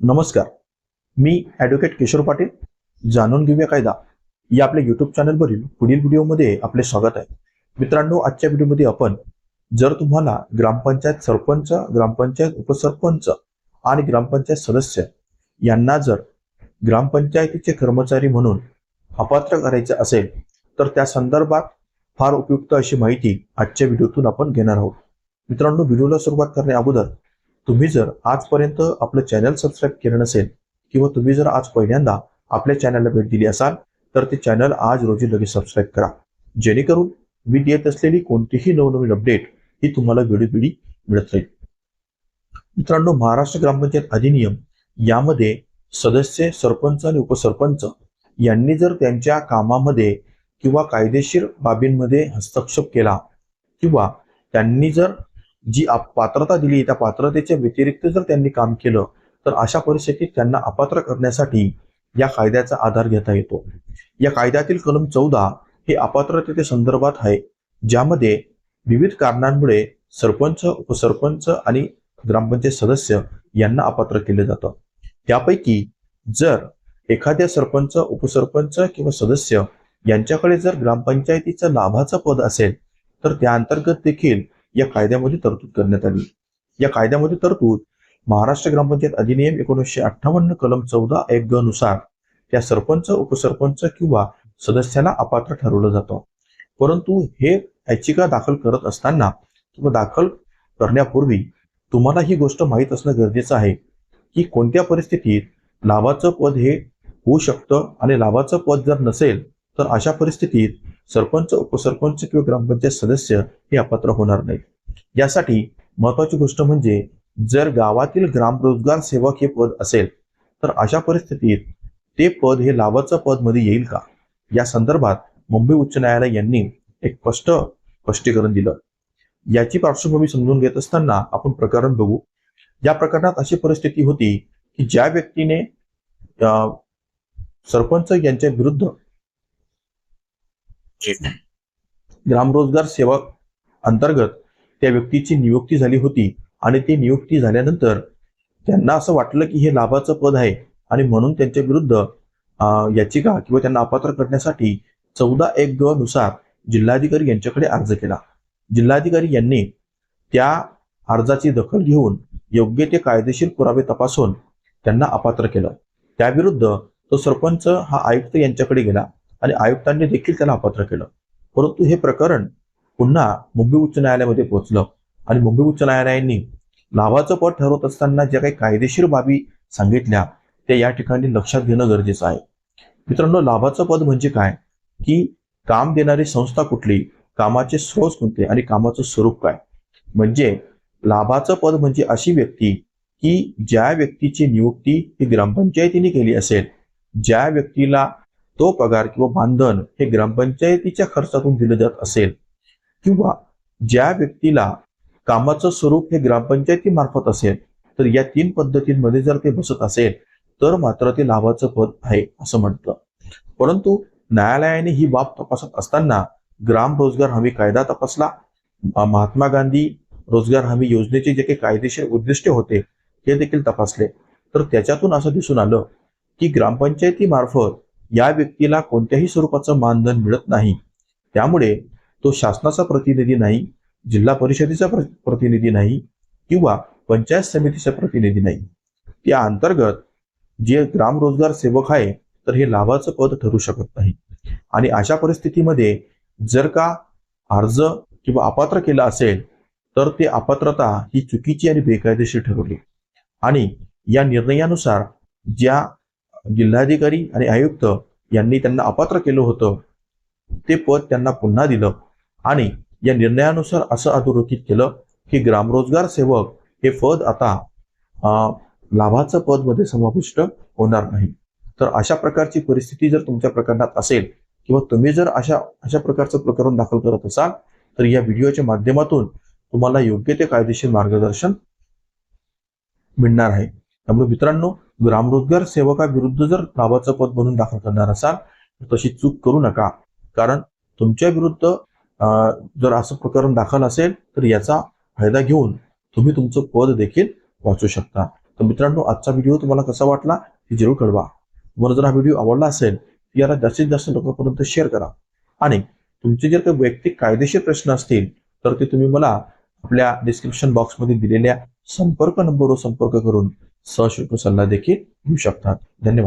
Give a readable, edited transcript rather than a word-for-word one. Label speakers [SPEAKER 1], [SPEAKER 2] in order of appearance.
[SPEAKER 1] नमस्कार. मी ॲडव्होकेट किशोर पाटील. जाणून घेऊया कायदा या आपल्या यूट्यूब चॅनलवरील पुढील व्हिडिओमध्ये आपले स्वागत आहे. मित्रांनो, आजच्या व्हिडिओमध्ये आपण जर तुम्हाला ग्रामपंचायत सरपंच, ग्रामपंचायत उपसरपंच आणि ग्रामपंचायत सदस्य यांना जर ग्रामपंचायतीचे कर्मचारी म्हणून अपात्र करायचे असेल तर त्या संदर्भात फार उपयुक्त अशी माहिती आजच्या व्हिडिओतून आपण घेणार आहोत. मित्रांनो, व्हिडिओला सुरुवात करण्या अगोदर तुम्ही जर आजपर्यंत आपलं चॅनल सबस्क्राईब केलं नसेल किंवा तुम्ही जर आज पहिल्यांदा आपल्या चॅनलला भेट दिली असाल तर ते चॅनल आज रोजी लगेच सबस्क्राईब करा, जेणेकरून मी देत असलेली कोणतीही नवनवीन अपडेट ही तुम्हाला वेळोवेळी मिळत राहील. मित्रांनो, महाराष्ट्र ग्रामपंचायत अधिनियम यामध्ये सदस्य, सरपंच आणि उपसरपंच यांनी जर त्यांच्या कामामध्ये किंवा कायदेशीर बाबींमध्ये हस्तक्षेप केला किंवा त्यांनी जर जी पात्रता दिली त्या पात्रतेच्या व्यतिरिक्त जर त्यांनी काम केलं तर अशा परिस्थितीत त्यांना अपात्र करण्यासाठी या कायद्याचा आधार घेता येतो. या कायद्यातील कलम 14 हे अपात्रते संदर्भात आहे, ज्यामध्ये विविध कारणांमुळे सरपंच, उपसरपंच आणि ग्रामपंचायत सदस्य यांना अपात्र केले जातं. त्यापैकी जर एखाद्या सरपंच, उपसरपंच किंवा सदस्य यांच्याकडे जर ग्रामपंचायतीचं लाभाचं पद असेल तर त्या अंतर्गत देखील या कायद्यामध्ये तरतूद करण्यात आली. या कायद्यामध्ये तरतूद महाराष्ट्र ग्रामपंचायत अधिनियम 1958 कलम 14(1)(ग) नुसार त्या सरपंच, उपसरपंच किंवा सदस्याला अपात्र ठरवलं जातं. परंतु हे याचिका दाखल करत असताना किंवा दाखल करण्यापूर्वी तुम्हाला ही गोष्ट माहीत असणं गरजेचं आहे की कोणत्या परिस्थितीत लाभाचं पद हे होऊ शकतं आणि लाभाचं पद जर नसेल तर अशा परिस्थितीत सरपंच, उपसरपंच किंवा ग्रामपंचायत सदस्य हे अपात्र होणार नाहीत. यासाठी महत्वाची गोष्ट म्हणजे जर गावातील ग्राम रोजगार सेवक हे पद असेल तर अशा परिस्थितीत ते पद हे लाभाचं पद मध्ये येईल का, या संदर्भात मुंबई उच्च न्यायालय यांनी एक स्पष्टीकरण दिलं. याची पार्श्वभूमी समजून घेत असताना आपण प्रकरण बघू. या प्रकरणात अशी परिस्थिती होती की ज्या व्यक्तीने सरपंच यांच्या विरुद्ध ग्रामरोजगार सेवक अंतर्गत त्या व्यक्तीची नियुक्ती झाली होती आणि ती नियुक्ती झाल्यानंतर त्यांना असं वाटलं की हे लाभाचं पद आहे आणि म्हणून त्यांच्या विरुद्ध याचिका किंवा त्यांना अपात्र करण्यासाठी 14(1)(ग) नुसार जिल्हाधिकारी यांच्याकडे अर्ज केला. जिल्हाधिकारी यांनी त्या अर्जाची दखल घेऊन योग्य ते कायदेशीर पुरावे तपासून त्यांना अपात्र केलं. त्याविरुद्ध तो सरपंच हा आयुक्त यांच्याकडे गेला आणि आयुक्तांनी देखील त्याला अपात्र केलं. परंतु हे प्रकरण पुन्हा मुंबई उच्च न्यायालयामध्ये पोहोचलं आणि मुंबई उच्च न्यायालयाने लाभाचं पद ठरवत असताना ज्या काही कायदेशीर बाबी सांगितल्या त्या या ठिकाणी लक्षात घेणं गरजेचं आहे. मित्रांनो, लाभाचं पद म्हणजे काय, की काम देणारी संस्था कुठली, कामाचे स्रोत कोणते आणि कामाचं स्वरूप काय. म्हणजे लाभाचं पद म्हणजे अशी व्यक्ती की ज्या व्यक्तीची नियुक्ती ही ग्रामपंचायतीने केली असेल, ज्या व्यक्तीला तो पगार किंवा मानधन हे ग्रामपंचायतीच्या खर्चातून दिलं जात असेल किंवा ज्या व्यक्तीला कामाचं स्वरूप हे ग्रामपंचायतीमार्फत असेल, तर या 3 पद्धतींमध्ये जर ते बसत असेल तर मात्र ते लाभाचं पद आहे असं म्हणतं. परंतु न्यायालयाने ही बाब तपासत असताना ग्राम रोजगार हमी कायदा तपासला, महात्मा गांधी रोजगार हमी योजनेचे जे काही कायदेशीर उद्दिष्ट होते ते देखील तपासले. तर त्याच्यातून असं दिसून आलं की ग्रामपंचायतीमार्फत या व्यक्तीला कोणत्याही स्वरूपाचं मानधन मिळत नाही. त्यामुळे तो शासनाचा प्रतिनिधी नाही, जिल्हा परिषदेचा प्रतिनिधी नाही किंवा पंचायत समितीचा प्रतिनिधी नाही. त्या अंतर्गत जे ग्राम रोजगार सेवक आहे तर हे लाभाचं पद ठरू शकत नाही. आणि अशा परिस्थितीमध्ये जर का अर्ज किंवा अपात्र केला असेल तर ते अपात्रता ही चुकीची आणि बेकायदेशीर ठरवली आणि या निर्णयानुसार ज्या जिल्हाधिकारी आणि आयुक्त यांनी त्यांना अपात्र केलं होतं ते पद त्यांना पुन्हा दिलं आणि या निर्णयानुसार असं अधोरेखित केलं की ग्रामरोजगार सेवक हे पद आता लाभाचं पद मध्ये समाविष्ट होणार नाही. तर अशा प्रकारची परिस्थिती जर तुमच्या प्रकरणात असेल किंवा तुम्ही जर अशा प्रकारचं प्रकरण दाखल करत असाल तर या व्हिडिओच्या माध्यमातून तुम्हाला योग्य ते कायदेशीर मार्गदर्शन मिळणार आहे. त्यामुळे मित्रांनो, ग्रामरोजगार सेवकाविरुद्ध जर लाभाचं पद म्हणून दाखल करणार असाल तर तशी चूक करू नका, कारण तुमच्या विरुद्ध जर असं प्रकरण दाखल असेल तर याचा फायदा घेऊन तुम्ही तुमचं पद देखील वाचू शकता. तर मित्रांनो, आजचा व्हिडिओ तुम्हाला कसा वाटला हे जरूर कळवा. तुम्हाला जर हा व्हिडिओ आवडला असेल तर याला जास्तीत जास्त लोकांपर्यंत शेअर करा. आणि तुमचे जर काही वैयक्तिक कायदेशीर प्रश्न असतील तर ते तुम्ही मला आपल्या डिस्क्रिप्शन बॉक्समध्ये दिलेल्या संपर्क नंबरवर संपर्क करून सशुल्क सल्ला देखील घेऊ शकतात. धन्यवाद.